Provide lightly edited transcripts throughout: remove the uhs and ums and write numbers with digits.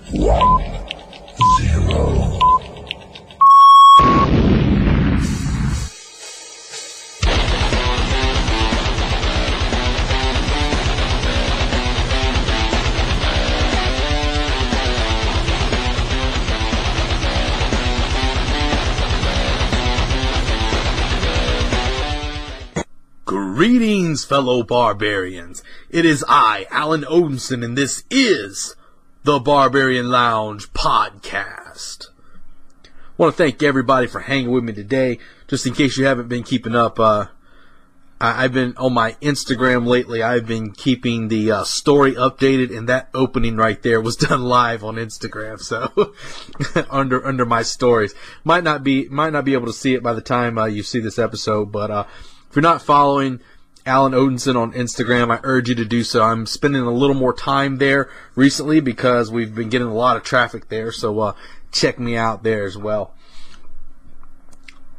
1-0. Greetings, fellow barbarians. It is I, Alan Odinson, and this is the Barbarian Lounge podcast. I want to thank everybody for hanging with me today. Just in case you haven't been keeping up, I've been on my Instagram lately. I've been keeping the story updated, and that opening right there was done live on Instagram. So under my stories, might not be able to see it by the time you see this episode, but if you're not following Alan Odinson on Instagram, I urge you to do so. I'm spending a little more time there recently because we've been getting a lot of traffic there, so check me out there as well.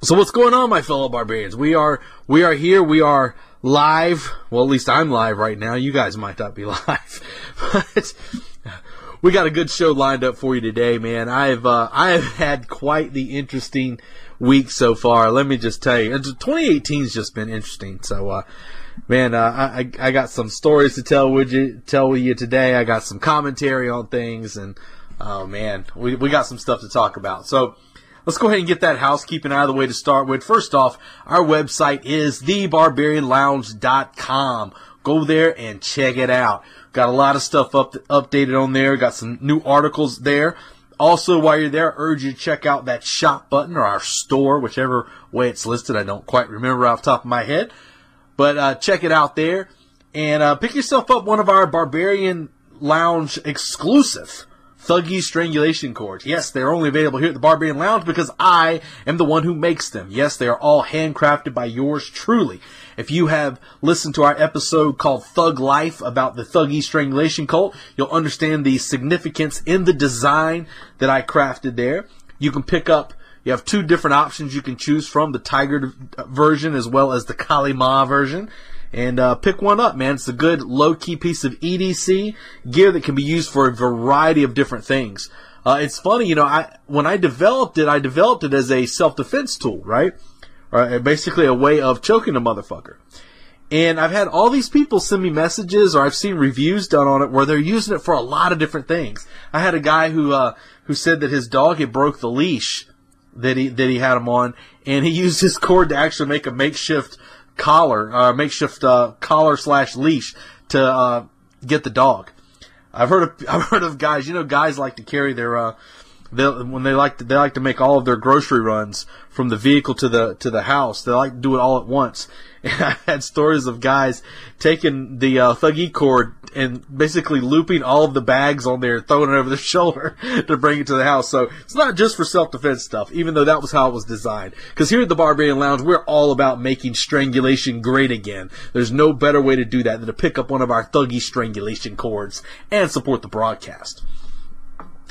So what's going on, my fellow barbarians? We are here. We are live. Well, at least I'm live right now. You guys might not be live, but we got a good show lined up for you today, man. I have had quite the interesting week so far. Let me just tell you, 2018's just been interesting. So, man, I got some stories to tell you today. I got some commentary on things, and oh man, we got some stuff to talk about. So let's go ahead and get that housekeeping out of the way to start with. First off, our website is thebarbarianlounge.com. Go there and check it out. Got a lot of stuff updated on there. Got some new articles there. Also, while you're there, I urge you to check out that shop button or our store, whichever way it's listed. I don't quite remember off the top of my head. But check it out there. And pick yourself up one of our Barbarian Lounge exclusive Thuggy Strangulation cords. Yes, they're only available here at the Barbarian Lounge because I am the one who makes them. Yes, they are all handcrafted by yours truly. If you have listened to our episode called Thug Life about the Thuggy Strangulation cult, you'll understand the significance in the design that I crafted there. You can pick up, you have two different options you can choose from, the Tiger version as well as the Kali Ma version. And pick one up, man. It's a good low-key piece of EDC gear that can be used for a variety of different things. It's funny, when I developed it as a self-defense tool, right? Basically a way of choking a motherfucker. And I've had all these people send me messages, or I've seen reviews done on it where they're using it for a lot of different things. I had a guy who said that his dog had broke the leash that he had him on, and he used his cord to actually make a makeshift collar / leash to get the dog. I've heard of guys. Guys like to carry their they like to make all of their grocery runs from the vehicle to the house. They like to do it all at once. And I had stories of guys taking the Thuggy cord and basically looping all of the bags on there, throwing it over their shoulder to bring it to the house. So it's not just for self-defense stuff, even though that was how it was designed. Because here at the Barbarian Lounge, we're all about making strangulation great again. There's no better way to do that than to pick up one of our Thuggy Strangulation cords and support the broadcast.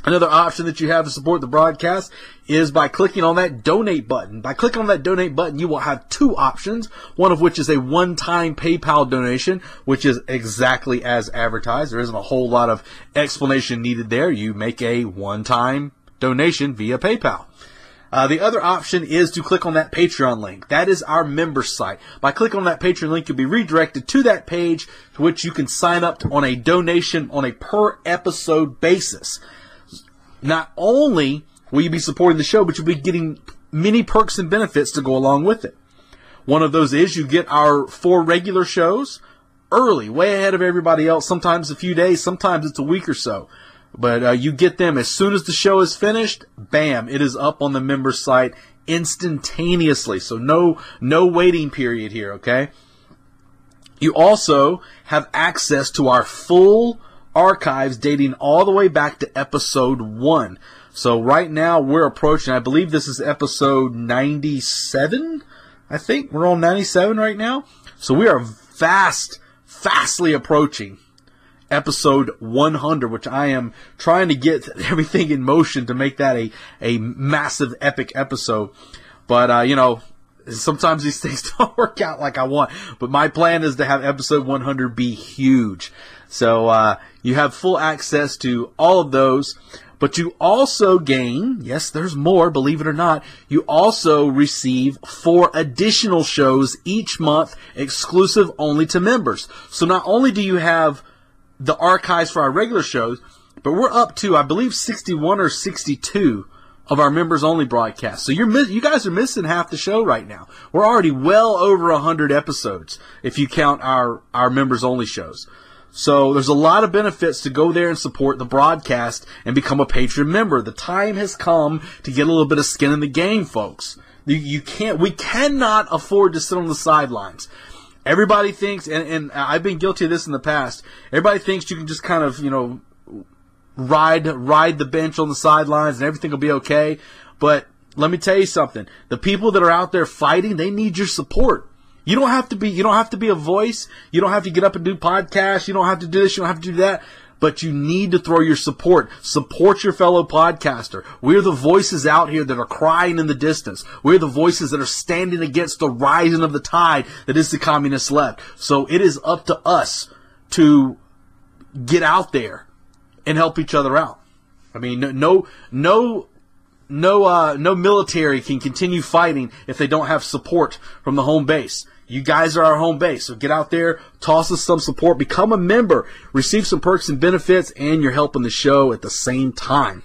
Another option that you have to support the broadcast is by clicking on that donate button. By clicking on that donate button, you will have two options, one of which is a one-time PayPal donation, which is exactly as advertised. There isn't a whole lot of explanation needed there. You make a one-time donation via PayPal. The other option is to click on that Patreon link. That is our member site. By clicking on that Patreon link, you'll be redirected to that page to which you can sign up on a donation on a per-episode basis. Not only will you be supporting the show, but you'll be getting many perks and benefits to go along with it. One of those is you get our 4 regular shows early, way ahead of everybody else, sometimes a few days, sometimes it's a week or so. But you get them as soon as the show is finished, bam, it is up on the member site instantaneously. So no waiting period here, okay? You also have access to our full archives dating all the way back to episode 1. So right now we're approaching, I believe this is episode 97. I think we're on 97 right now. So we are fastly approaching episode 100, which I am trying to get everything in motion to make that a massive epic episode. But, sometimes these things don't work out like I want. But my plan is to have episode 100 be huge. So you have full access to all of those. But you also gain, yes, there's more, believe it or not, you also receive 4 additional shows each month, exclusive only to members. So not only do you have the archives for our regular shows, but we're up to, I believe, 61 or 62 of our members-only broadcasts. So you guys are missing half the show right now. We're already well over 100 episodes if you count our members-only shows. So there's a lot of benefits to go there and support the broadcast and become a patron member. The time has come to get a little bit of skin in the game, folks. We cannot afford to sit on the sidelines. Everybody thinks, and I've been guilty of this in the past, everybody thinks you can just kind of, ride the bench on the sidelines and everything will be okay. But let me tell you something. The people that are out there fighting, they need your support. You don't have to be a voice. You don't have to get up and do podcasts. You don't have to do this. You don't have to do that. But you need to throw your support. Support your fellow podcaster. We're the voices out here that are crying in the distance. We're the voices that are standing against the rising of the tide that is the communist left. So it is up to us to get out there and help each other out. I mean, no military can continue fighting if they don't have support from the home base. You guys are our home base, so get out there, toss us some support, become a member, receive some perks and benefits, and you're helping the show at the same time.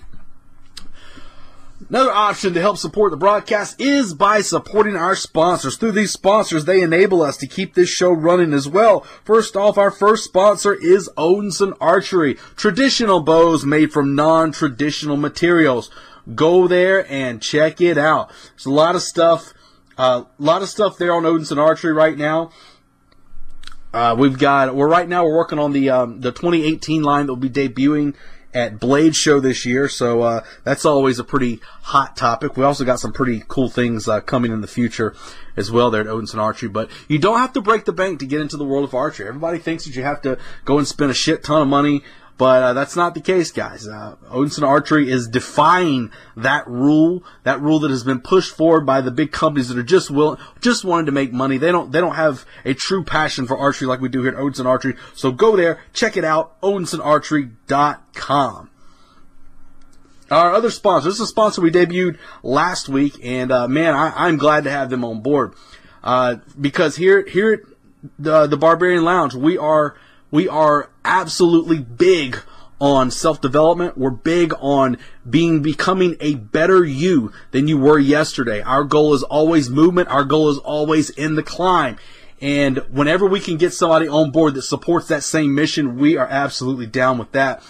Another option to help support the broadcast is by supporting our sponsors. Through these sponsors, they enable us to keep this show running as well. First off, our first sponsor is Odinson Archery. Traditional bows made from non-traditional materials. Go there and check it out. There's a lot of stuff there on Odinson Archery right now. We're working on the 2018 line that will be debuting at Blade Show this year, so that's always a pretty hot topic. We also got some pretty cool things coming in the future as well there at Odinson Archery. But you don't have to break the bank to get into the world of archery. Everybody thinks that you have to go and spend a shit ton of money, but that's not the case, guys. Odinson Archery is defying that rule that has been pushed forward by the big companies that are just wanting to make money. They don't have a true passion for archery like we do here at Odinson Archery. So go there, check it out, OdinsonArchery.com. Our other sponsor, this is a sponsor we debuted last week, and man, I'm glad to have them on board because here at the Barbarian Lounge, we are absolutely big on self-development. We're big on becoming a better you than you were yesterday. Our goal is always movement. Our goal is always in the climb. And whenever we can get somebody on board that supports that same mission, we are absolutely down with that.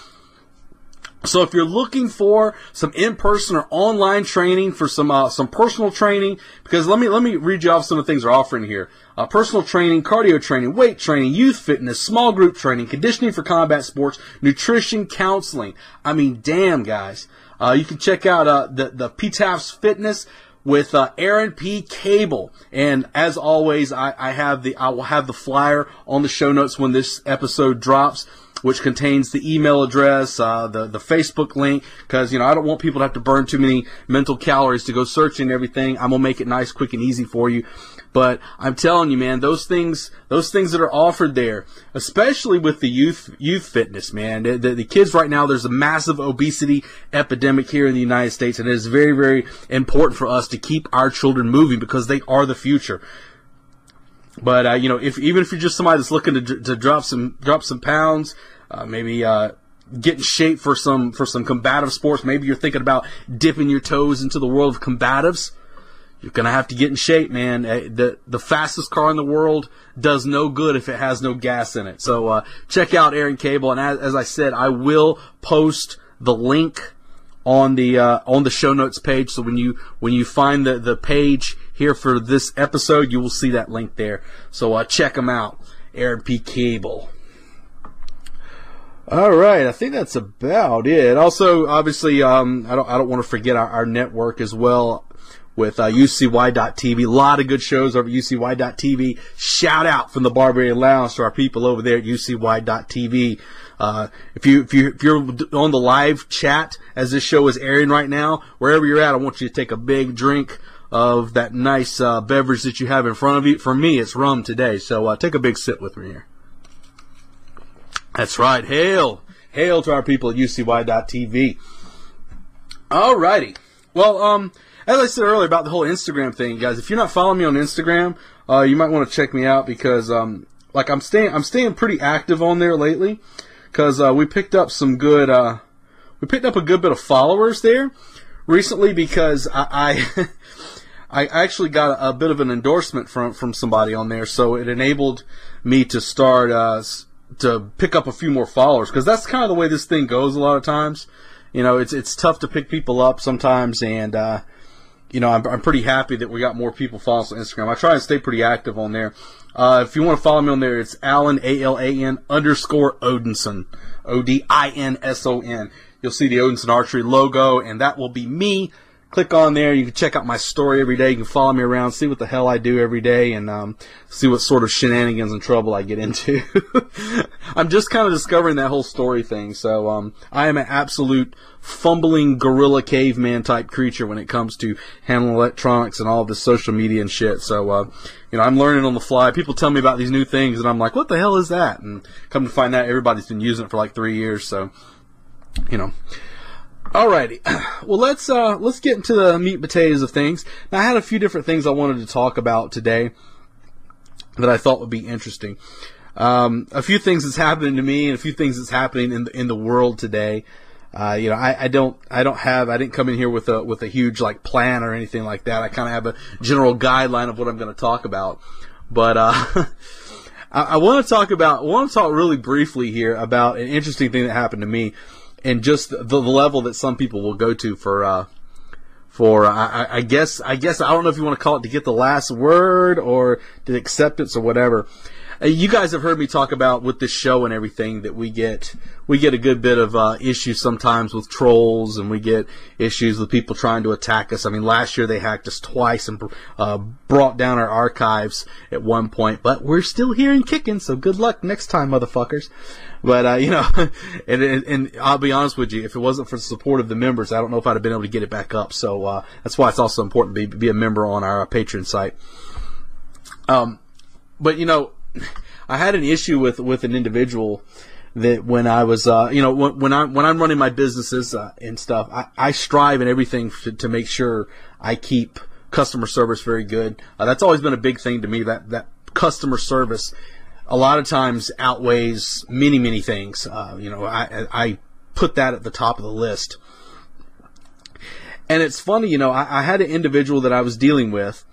So if you're looking for some in-person or online training for some personal training, because let me read you off some of the things they're offering here. Personal training, cardio training, weight training, youth fitness, small group training, conditioning for combat sports, nutrition, counseling. I mean, damn, guys. You can check out the PTAF's Fitness with Aaron P. Cable. And as always, I will have the flyer on the show notes when this episode drops, which contains the email address, the Facebook link, because, I don't want people to have to burn too many mental calories to go searching everything. I'm going to make it nice, quick, and easy for you. But I'm telling you, man, those things that are offered there, especially with the youth fitness, man, the kids right now, there's a massive obesity epidemic here in the United States, and it is very, very important for us to keep our children moving because they are the future. But even if you're just somebody that's looking to drop some pounds, maybe get in shape for some combative sports, maybe you're thinking about dipping your toes into the world of combatives, you're gonna have to get in shape, man. The fastest car in the world does no good if it has no gas in it. So check out Aaron Cable, and as I said, I will post the link on the show notes page. So when you find the page here for this episode, you will see that link there. So check them out, Aaron P. Cable. All right, I think that's about it. Also, obviously, I don't want to forget our network as well with UCY.TV. A lot of good shows over at UCY.TV. Shout out from the Barbarian Lounge to our people over there at UCY.TV. If you're on the live chat as this show is airing right now, wherever you're at, I want you to take a big drink of that nice beverage that you have in front of you. For me, it's rum today, so take a big sip with me here. That's right. Hail to our people at UCY.TV. Alrighty. Well, as I said earlier about the whole Instagram thing, guys, if you're not following me on Instagram, you might want to check me out because, like, I'm staying pretty active on there lately because we picked up a good bit of followers there recently because I actually got a bit of an endorsement from somebody on there, so it enabled me to start to pick up a few more followers because that's kind of the way this thing goes a lot of times. You know, it's tough to pick people up sometimes, and you know, I'm pretty happy that we got more people following us on Instagram. I try and stay pretty active on there. If you want to follow me on there, it's Alan, ALAN_Odinson, ODINSON. You'll see the Odinson Archery logo, and that will be me. Click on there. You can check out my story every day. You can follow me around, see what the hell I do every day, and see what sort of shenanigans and trouble I get into. I'm just kind of discovering that whole story thing. So I am an absolute fumbling gorilla caveman type creature when it comes to handling electronics and all of this social media and shit. So you know, I'm learning on the fly. People tell me about these new things, and I'm like, what the hell is that? And come to find out, everybody's been using it for like 3 years. So, you know. Alrighty, well let's get into the meat and potatoes of things. Now, I had a few different things I wanted to talk about today that I thought would be interesting. A few things that's happening to me, and a few things that's happening in the world today. You know, I didn't come in here with a huge like plan or anything like that. I kind of have a general guideline of what I'm going to talk about, but I want to talk really briefly here about an interesting thing that happened to me. And just the level that some people will go to for I guess I don't know if you want to call it to get the last word or to acceptance or whatever. You guys have heard me talk about with this show and everything that we get a good bit of issues sometimes with trolls, and we get issues with people trying to attack us. I mean, last year they hacked us twice and brought down our archives at one point, but we're still here and kicking, so good luck next time, motherfuckers. But, you know, and I'll be honest with you, if it wasn't for the support of the members, I don't know if I'd have been able to get it back up. So that's why it's also important to be a member on our Patreon site. But, you know, I had an issue with an individual that when I was, you know, when I'm running my businesses and stuff, I strive in everything to make sure I keep customer service very good. That's always been a big thing to me, that customer service a lot of times outweighs many things. You know, I put that at the top of the list. And it's funny, you know, I had an individual that I was dealing with,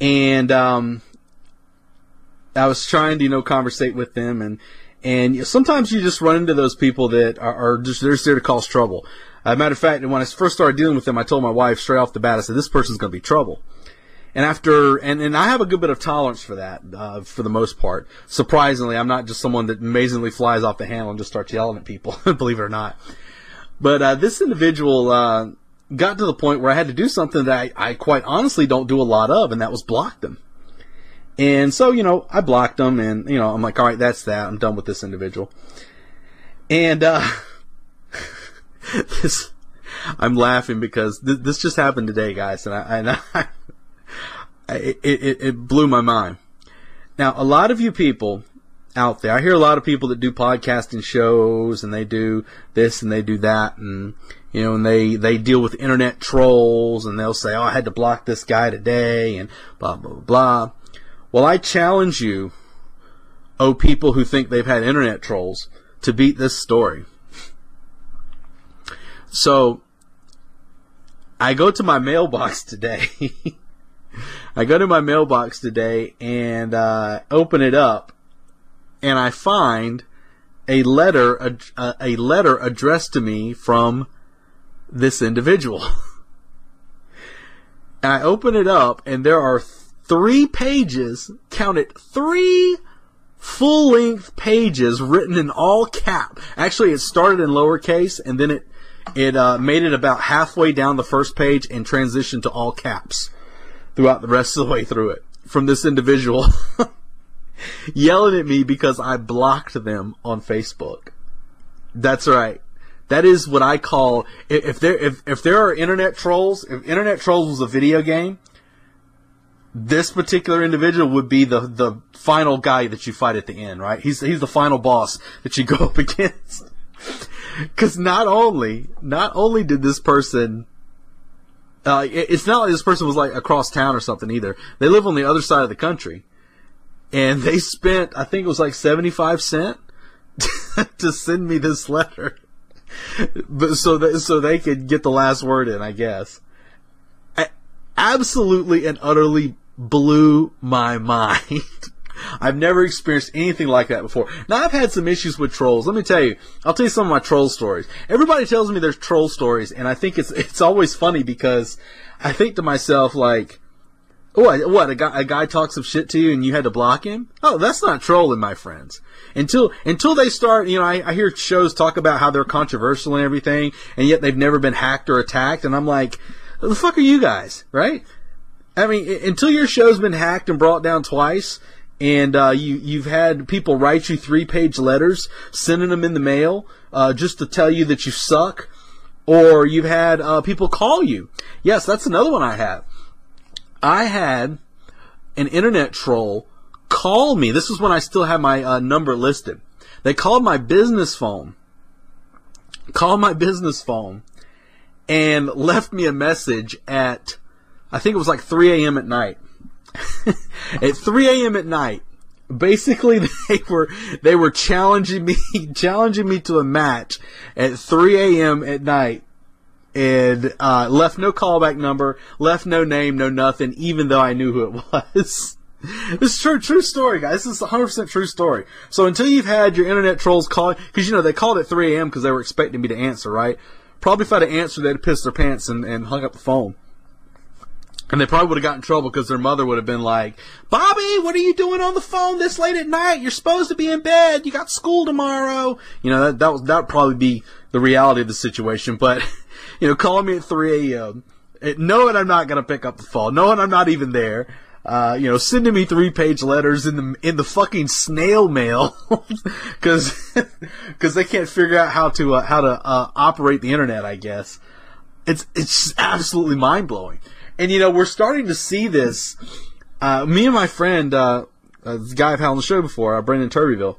and I was trying to, you know, conversate with them, and sometimes you just run into those people that are just, they're just there to cause trouble. Matter of fact, when I first started dealing with them, I told my wife straight off the bat, I said, this person's going to be trouble. And and I have a good bit of tolerance for that, for the most part. Surprisingly, I'm not just someone that amazingly flies off the handle and just starts yelling at people, believe it or not. But, this individual, got to the point where I had to do something that I quite honestly don't do a lot of, and that was block them. And so, you know, I blocked them, and, you know, I'm like, all right, that's that. I'm done with this individual. And, I'm laughing because this just happened today, guys, and it blew my mind. Now, a lot of you people out there, I hear a lot of people that do podcasting shows, and they do this and they do that, and, you know, and they deal with internet trolls, and they'll say, oh, I had to block this guy today, and blah, blah, blah. Well, I challenge you, oh people who think they've had internet trolls, to beat this story. So, I go to my mailbox today. I go to my mailbox today and open it up, and I find a letter addressed to me from this individual. And I open it up, and there are 3 pages, count it, 3 full-length pages written in all cap. Actually, it started in lowercase, and then it made it about halfway down the first page and transitioned to all caps throughout the rest of the way through it. From this individual yelling at me because I blocked them on Facebook. That's right. That is what I call, if there are internet trolls, if Internet Trolls was a video game, this particular individual would be the final guy that you fight at the end, right? He's the final boss that you go up against. Because not only did this person, it's not like this person was like across town or something either. They live on the other side of the country, and they spent, I think it was like 75 cents to send me this letter, so they could get the last word in, I guess. Absolutely and utterly blew my mind. I've never experienced anything like that before. Now, I've had some issues with trolls. Let me tell you. I'll tell you some of my troll stories. Everybody tells me there's troll stories, and I think it's always funny because I think to myself, like, what, a guy talks some shit to you and you had to block him? Oh, that's not trolling, my friends. Until they start, I hear shows talk about how they're controversial and everything, and yet they've never been hacked or attacked, and I'm like, who the fuck are you guys, right? I mean, until your show's been hacked and brought down twice, and you've had people write you 3-page letters, sending them in the mail, just to tell you that you suck, or you've had people call you. Yes, that's another one I have. I had an internet troll call me. This was when I still had my number listed. They called my business phone. And left me a message at, I think it was like 3 a.m. at night. At 3 a.m. at night, basically they were challenging me to a match at 3 a.m. at night, and left no callback number, left no name, no nothing, even though I knew who it was. This is true story, guys. This is a 100% true story. So until you've had your internet trolls call, because they called at 3 a.m. because they were expecting me to answer, right? Probably if I'd have answered, they'd have pissed their pants and hung up the phone. And they probably would have gotten in trouble because their mother would have been like, Bobby, what are you doing on the phone this late at night? You're supposed to be in bed. You got school tomorrow. That would probably be the reality of the situation. But, calling me at 3 a.m., knowing I'm not going to pick up the phone, knowing I'm not even there, sending me 3-page letters in the fucking snail mail because they can't figure out how to operate the internet, I guess. It's just absolutely mind blowing. And we're starting to see this. Me and my friend, this guy I've had on the show before, Brandon Turbyville.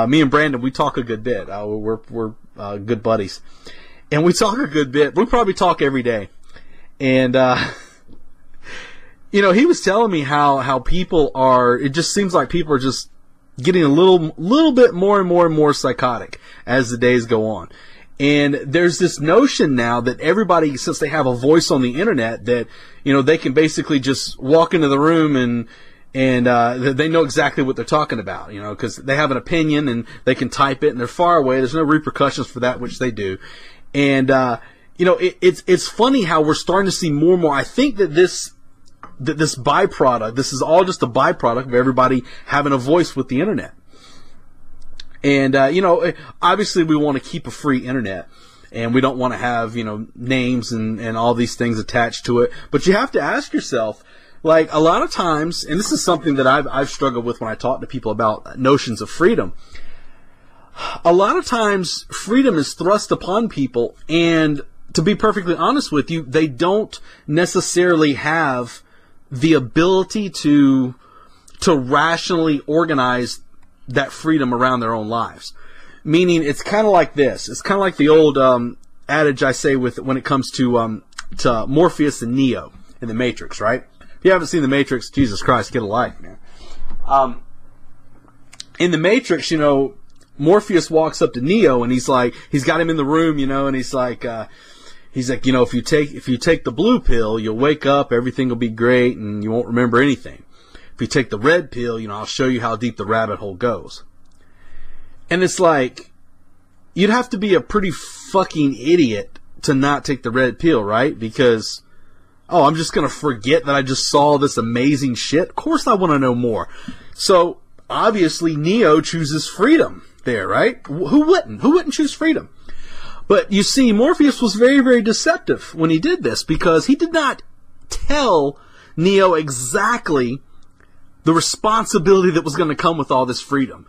Me and Brandon, we talk a good bit. We're good buddies, and we talk a good bit. We probably talk every day. And he was telling me how people are. It just seems like people are just getting a little bit more and more psychotic as the days go on. And there's this notion now that everybody, since they have a voice on the internet, that they can basically just walk into the room and they know exactly what they're talking about, because they have an opinion and they can type it and they're far away. There's no repercussions for that, which they do. And it's funny how we're starting to see more and more. I think that this byproduct, this is all just a byproduct of everybody having a voice with the internet. And, obviously we want to keep a free internet, and we don't want to have, names and all these things attached to it. But you have to ask yourself, like, a lot of times, and this is something that I've struggled with when I talk to people about notions of freedom. A lot of times freedom is thrust upon people, and to be perfectly honest with you, they don't necessarily have the ability to rationally organize that freedom around their own lives. Meaning, it's kind of like this. It's kind of like the old adage I say when it comes to Morpheus and Neo in the Matrix, right? If you haven't seen the Matrix, Jesus Christ, get a life, man. In the Matrix, Morpheus walks up to Neo and he's got him in the room, and he's like, if you take the blue pill, you'll wake up, everything will be great, and you won't remember anything. If you take the red pill, I'll show you how deep the rabbit hole goes. And it's like, you'd have to be a pretty fucking idiot to not take the red pill, right? Because, I'm just going to forget that I just saw this amazing shit. Of course I want to know more. So, obviously, Neo chooses freedom there, right? Who wouldn't? Who wouldn't choose freedom? But you see, Morpheus was very, very deceptive when he did this, because he did not tell Neo exactly the responsibility that was going to come with all this freedom.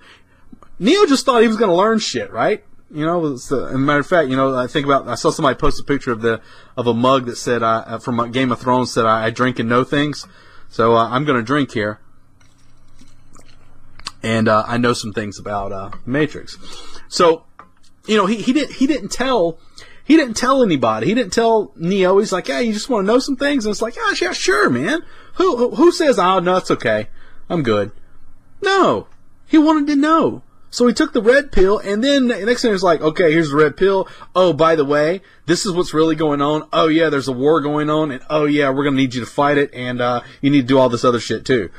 Neo just thought he was going to learn shit, right? As a matter of fact, I saw somebody post a picture of a mug that said, from Game of Thrones, said, I drink and know things. So, I'm going to drink here. And, I know some things about, Matrix. So, he didn't tell anybody. He didn't tell Neo. He's like, yeah, you just want to know some things? And it's like, yeah, sure, man. Who says, oh, no, it's okay. I'm good. No. He wanted to know. So he took the red pill, and then the next thing is like, okay, here's the red pill. Oh, by the way, this is what's really going on. Oh, yeah, there's a war going on, and oh, yeah, we're going to need you to fight it, and you need to do all this other shit, too.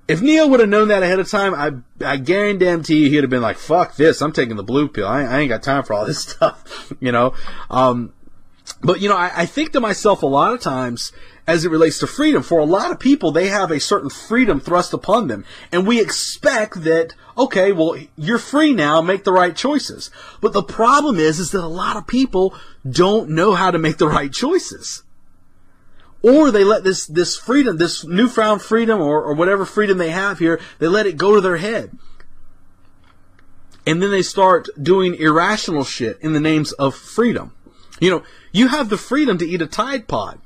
If Neo would have known that ahead of time, I guarantee you he'd have been like, fuck this, I'm taking the blue pill. I ain't got time for all this stuff, you know. But, you know, I think to myself a lot of times, as it relates to freedom, for a lot of people, they have a certain freedom thrust upon them. And we expect that, okay, well, you're free now, make the right choices. But the problem is that a lot of people don't know how to make the right choices. Or they let this freedom, this newfound freedom, or whatever freedom they have here, they let it go to their head. And then they start doing irrational shit in the names of freedom. You know, you have the freedom to eat a Tide Pod.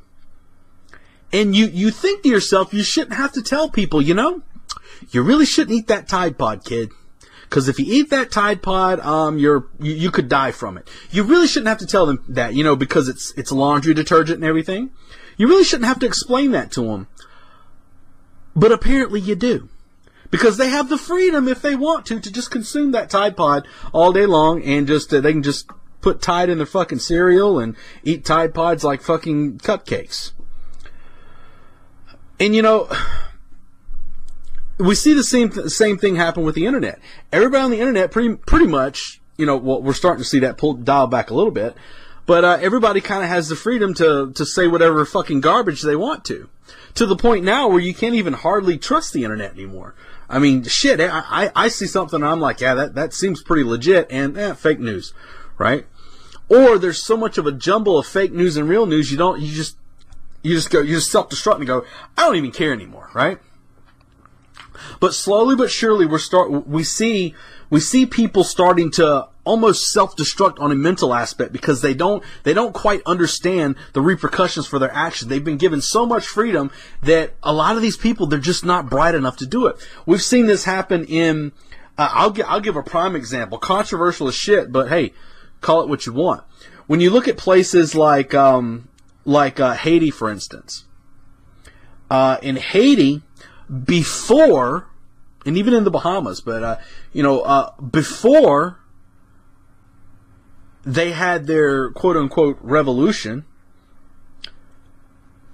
And you think to yourself, you shouldn't have to tell people, you know, you really shouldn't eat that Tide Pod, kid. Because if you eat that Tide Pod, you could die from it. You really shouldn't have to tell them that, you know, because it's laundry detergent and everything. You really shouldn't have to explain that to them. But apparently you do. Because they have the freedom, if they want to just consume that Tide Pod all day long, and just they can just put Tide in their fucking cereal and eat Tide Pods like fucking cupcakes. And, you know, we see the same thing happen with the internet. Everybody on the internet pretty much, you know, well, we're starting to see that dial back a little bit, but everybody kind of has the freedom to say whatever fucking garbage they want to the point now where you can't even hardly trust the internet anymore. I mean, shit, I see something and I'm like, yeah, that seems pretty legit, and fake news, right? Or there's so much of a jumble of fake news and real news, you just self-destruct and go, I don't even care anymore, right? But slowly but surely we see people starting to almost self-destruct on a mental aspect because they don't quite understand the repercussions for their actions. They've been given so much freedom that a lot of these people, they're just not bright enough to do it. We've seen this happen in I'll give a prime example. Controversial as shit, but hey, call it what you want. When you look at places like Haiti, for instance. In Haiti, before, and even in the Bahamas, but, before they had their quote-unquote revolution,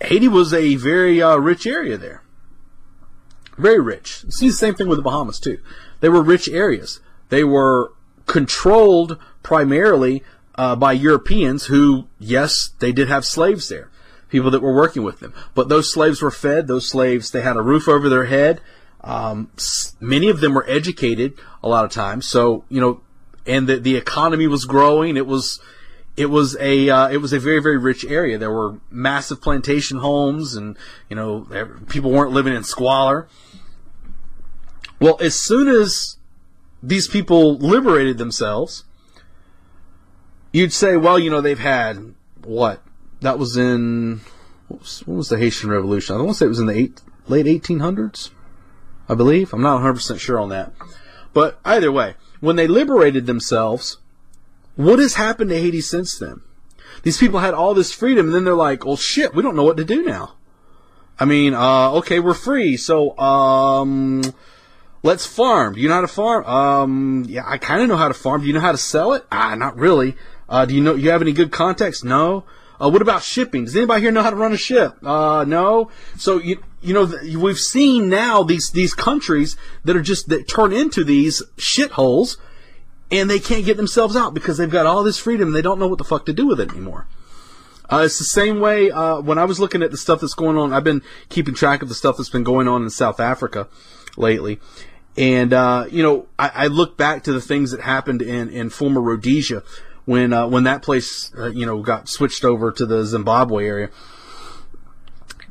Haiti was a very rich area there. Very rich. See the same thing with the Bahamas, too. They were rich areas. They were controlled primarily by Europeans who, yes, they did have slaves there. People that were working with them. But those slaves were fed. Those slaves, they had a roof over their head. Many of them were educated a lot of times. So, you know, and the economy was growing. It was a very, very rich area. There were massive plantation homes, and, you know, people weren't living in squalor. Well, as soon as these people liberated themselves, you'd say, well, you know, they've had, what? That was in, what was the Haitian Revolution? I want to say it was in the late 1800s, I believe. I'm not 100% sure on that. But either way, when they liberated themselves, what has happened to Haiti since then? These people had all this freedom, and then they're like, well, shit, we don't know what to do now. I mean, okay, we're free, so, let's farm. Do you know how to farm? Yeah, I kind of know how to farm. Do you know how to sell it? Not really. Do you have any good contacts? No. What about shipping? Does anybody here know how to run a ship? No. So, you know, we've seen now these countries that turn into these shitholes, and they can't get themselves out because they've got all this freedom and they don't know what the fuck to do with it anymore. It's the same way, when I was looking at the stuff that's going on, I've been keeping track of the stuff that's been going on in South Africa lately. And, you know, I look back to the things that happened in former Rhodesia when that place, you know, got switched over to the Zimbabwe area.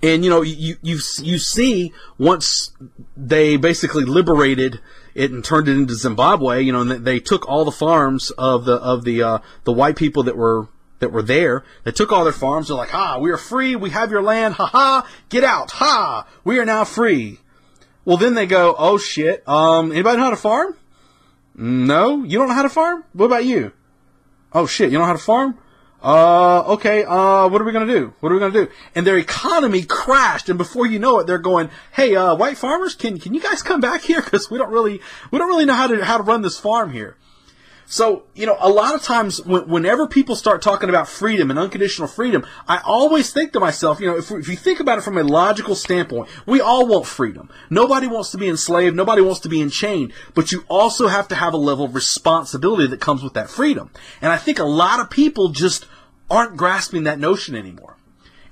And, you know, you see, once they basically liberated it and turned it into Zimbabwe, you know, and they took all the farms of the white people that were there. They took all their farms. They're like, ha, we are free. We have your land. Ha ha. Get out. Ha. We are now free. Well, then they go, oh shit. Anybody know how to farm? No, you don't know how to farm? What about you? Oh shit, you don't know how to farm? Okay, what are we gonna do? What are we gonna do? And their economy crashed, and before you know it, they're going, hey, white farmers, can you guys come back here? Cause we don't really know how to run this farm here. So, a lot of times whenever people start talking about freedom and unconditional freedom, I always think to myself, if you think about it from a logical standpoint, we all want freedom. Nobody wants to be enslaved. Nobody wants to be enchained. But you also have to have a level of responsibility that comes with that freedom. And I think a lot of people just aren't grasping that notion anymore.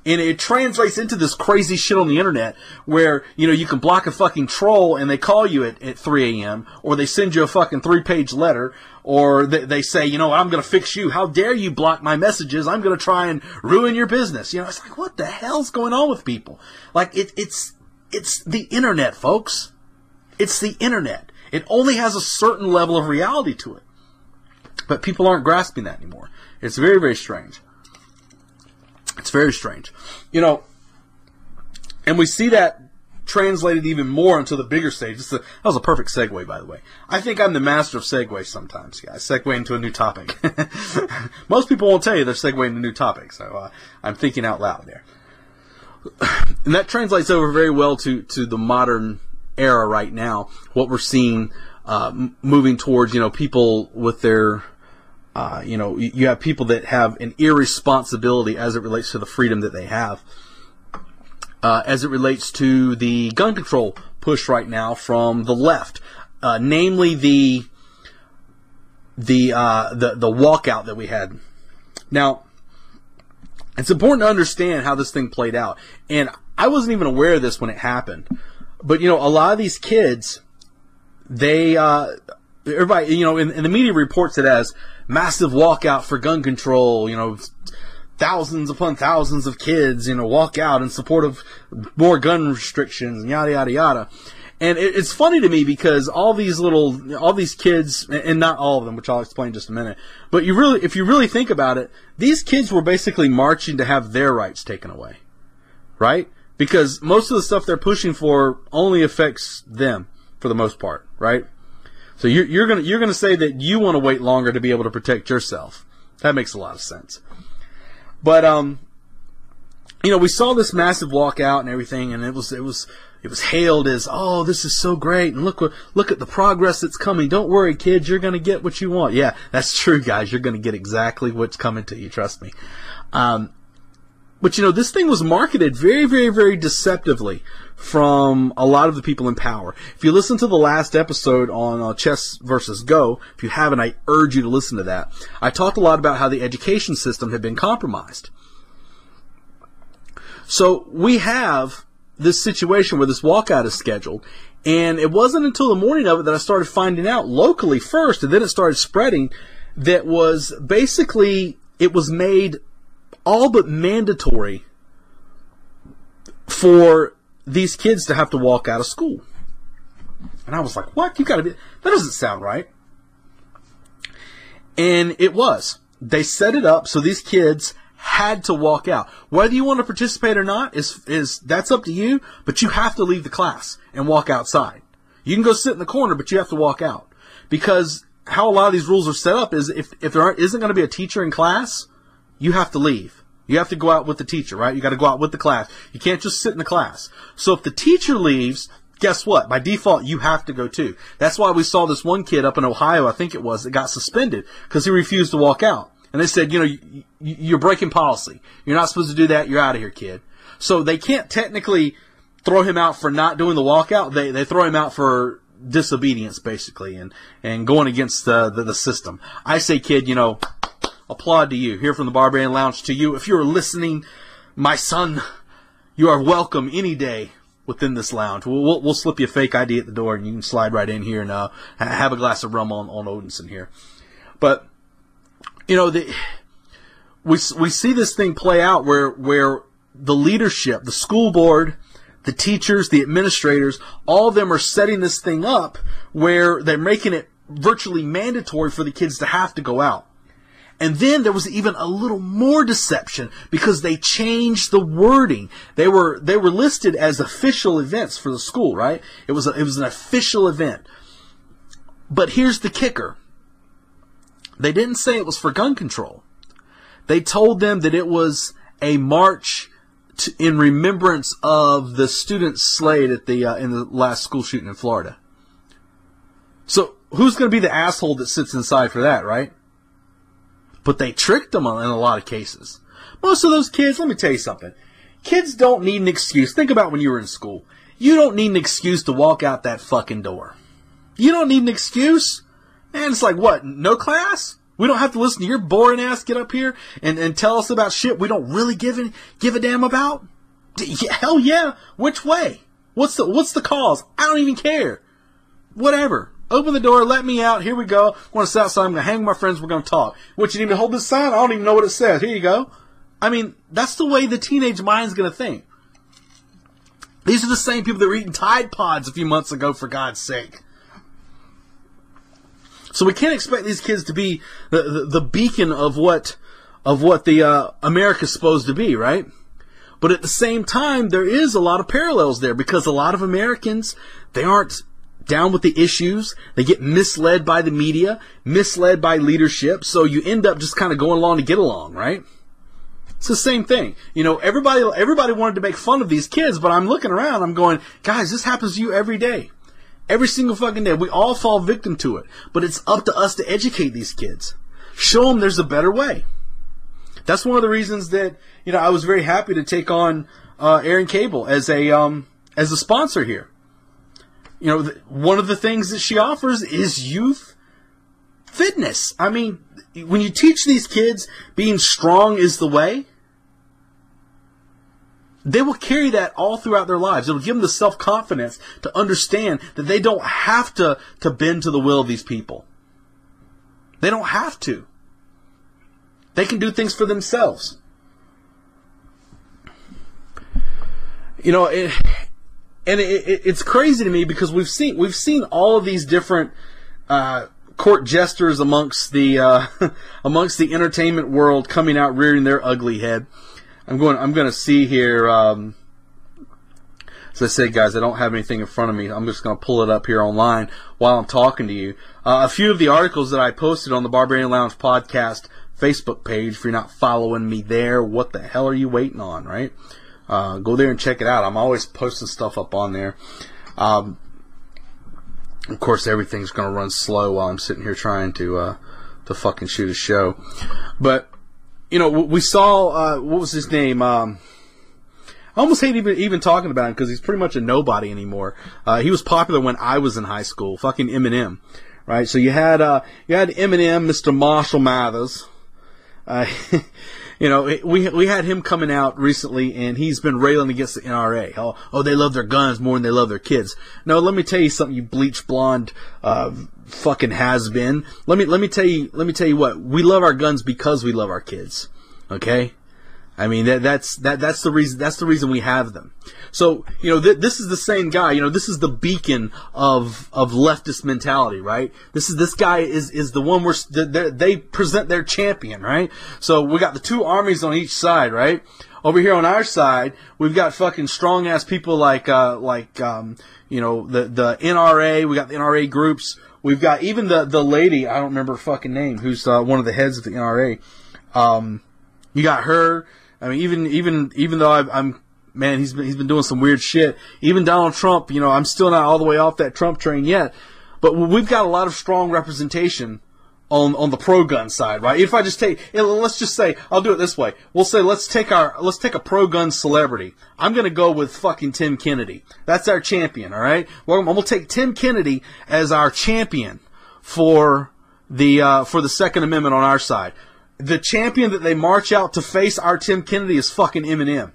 And it translates into this crazy shit on the internet where, you can block a fucking troll and they call you at 3 a.m. or they send you a fucking 3-page letter or they say, I'm going to fix you. How dare you block my messages? I'm going to try and ruin your business. It's like, what the hell's going on with people? Like, it's the internet, folks. It's the internet. It only has a certain level of reality to it. But people aren't grasping that anymore. It's very, very strange. It's very strange. And we see that translated even more into the bigger stage. That was a perfect segue, by the way. I think I'm the master of segues sometimes, guys. Segue into a new topic. Most people won't tell you they're segueing into new topics, so I'm thinking out loud there. And that translates over very well to the modern era right now. What we're seeing moving towards, people with their... you have people that have an irresponsibility as it relates to the freedom that they have. As it relates to the gun control push right now from the left, namely the walkout that we had. Now, it's important to understand how this thing played out, and I wasn't even aware of this when it happened. But a lot of these kids, they everybody, in the media reports it as massive walkout for gun control, thousands upon thousands of kids, walk out in support of more gun restrictions, and yada, yada, yada. And it's funny to me because all these kids, and not all of them, which I'll explain in just a minute, but if you really think about it, these kids were basically marching to have their rights taken away. Right? Because most of the stuff they're pushing for only affects them, for the most part, right? So you're gonna say that you want to wait longer to be able to protect yourself. That makes a lot of sense. But we saw this massive walkout and everything, and it was hailed as, oh, this is so great, and look at the progress that's coming. Don't worry, kids, you're gonna get what you want. Yeah, that's true, guys. You're gonna get exactly what's coming to you. Trust me. But this thing was marketed very, very, very deceptively from a lot of the people in power. If you listen to the last episode on Chess versus Go, if you haven't, I urge you to listen to that. I talked a lot about how the education system had been compromised. So we have this situation where this walkout is scheduled, and it wasn't until the morning of it that I started finding out locally first, and then it started spreading, that was basically, it was made all but mandatory for these kids to have to walk out of school. And I was like, what? That doesn't sound right. And it was. They set it up so these kids had to walk out. Whether you want to participate or not is that's up to you, but you have to leave the class and walk outside. You can go sit in the corner, but you have to walk out. Because how a lot of these rules are set up is if there isn't going to be a teacher in class, you have to leave. You have to go out with the teacher, right? You got to go out with the class. You can't just sit in the class. So if the teacher leaves, guess what? By default, you have to go too. That's why we saw this one kid up in Ohio, I think it was, that got suspended because he refused to walk out. And they said, you're breaking policy. You're not supposed to do that. You're out of here, kid. So they can't technically throw him out for not doing the walkout. They throw him out for disobedience, basically, and going against the system. I say, kid, applaud to you. Here from the Barbarian Lounge to you. If you're listening, my son, you are welcome any day within this lounge. We'll slip you a fake ID at the door, and you can slide right in here and have a glass of rum on Odinson here. But we see this thing play out where the leadership, the school board, the teachers, the administrators, all of them are setting this thing up where they're making it virtually mandatory for the kids to have to go out. And then there was even a little more deception because they changed the wording. They were listed as official events for the school, right? It was an official event. But here's the kicker. They didn't say it was for gun control. They told them that it was a march in remembrance of the students slayed at the in the last school shooting in Florida. So who's going to be the asshole that sits inside for that, right? But they tricked them in a lot of cases. Most of those kids, let me tell you something. Kids don't need an excuse. Think about when you were in school. You don't need an excuse to walk out that fucking door. You don't need an excuse. And it's like, what, no class? We don't have to listen to your boring ass get up here and tell us about shit we don't really give a damn about? Hell yeah. Which way? What's the cause? I don't even care. Whatever. Open the door, let me out, here we go. I want to sit outside, I'm going to hang with my friends, we're going to talk. What, you need me to hold this sign? I don't even know what it says. Here you go. I mean, that's the way the teenage mind's going to think. These are the same people that were eating Tide Pods a few months ago, for God's sake. So we can't expect these kids to be the beacon of what the America's supposed to be, right? But at the same time, there is a lot of parallels there, because a lot of Americans, they aren't down with the issues. They get misled by the media, misled by leadership, so you end up just kind of going along to get along, right? It's the same thing. You know, everybody wanted to make fun of these kids, but I'm looking around, I'm going, guys, this happens to you every day. Every single fucking day. We all fall victim to it. But it's up to us to educate these kids. Show them there's a better way. That's one of the reasons that, you know, I was very happy to take on Aaron Cable as a sponsor here. You know, one of the things that she offers is youth fitness. I mean, when you teach these kids being strong is the way, they will carry that all throughout their lives. It'll give them the self-confidence to understand that they don't have to bend to the will of these people. They don't have to. They can do things for themselves. You know, it's crazy to me because we've seen all of these different court jesters amongst the entertainment world coming out rearing their ugly head. I'm going to see here. As I said, guys, I don't have anything in front of me. I'm just going to pull it up here online while I'm talking to you. A few of the articles that I posted on the Barbarian Lounge podcast Facebook page. If you're not following me there, what the hell are you waiting on, right? Go there and check it out. I'm always posting stuff up on there. Of course, everything's going to run slow while I'm sitting here trying to fucking shoot a show. But you know, we saw, what was his name? I almost hate even talking about him because he's pretty much a nobody anymore. He was popular when I was in high school. Fucking Eminem, right? So you had Eminem, Mr. Marshall Mathers. You know, we had him coming out recently, and he's been railing against the NRA. Oh, they love their guns more than they love their kids. No, let me tell you something, you bleach blonde, fucking has-been. Let me tell you what. We love our guns because we love our kids. Okay? I mean, that's the reason we have them. So, you know, this is the same guy. You know, this is the beacon of leftist mentality, right? This guy is the one where they present their champion, right? So we got the two armies on each side, right? Over here on our side, we've got fucking strong ass people like you know, the NRA. We got the NRA groups. We've got even the lady, I don't remember her fucking name, who's one of the heads of the NRA. You got her. I mean, even though I'm man, he's been doing some weird shit. Even Donald Trump, you know, I'm still not all the way off that Trump train yet. But we've got a lot of strong representation on the pro-gun side, right? If I just let's just say, I'll do it this way. We'll say, let's take a pro-gun celebrity. I'm gonna go with fucking Tim Kennedy. That's our champion, alright? Well, I'm gonna take Tim Kennedy as our champion for the Second Amendment on our side. The champion that they march out to face our Tim Kennedy is fucking Eminem.